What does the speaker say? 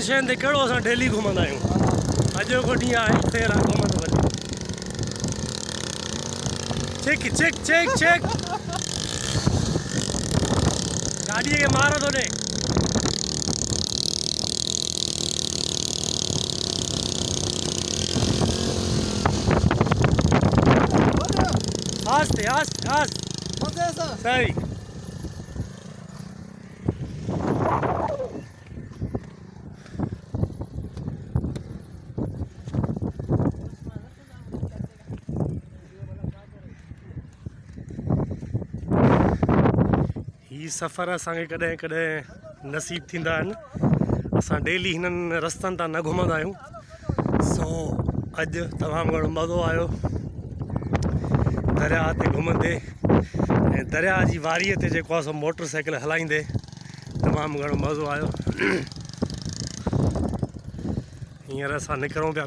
शयुनि ते कहिड़ो असां डेली घुमंदा आहियूं। अॼु जो ॾींहुं आहे फेर आहे घुमंदो वञो। चेक चेक चेक चेक गाॾीअ खे मार थो ॾे। आस्ते आस्ते आस्ते सही। ही सफ़र असांखे कॾहिं कॾहिं नसीब थींदा आहिनि। असां डेली हिननि रस्तनि तां न घुमंदा आहियूं। सो अॼु तमामु घणो मज़ो आयो दरिया ते घुमंदे ऐं दरिया जी वारीअ ते जेको आहे सो मोटर साइकिल हलाईंदे तमामु घणो मज़ो आयो। हींअर असां निकिरूं पिया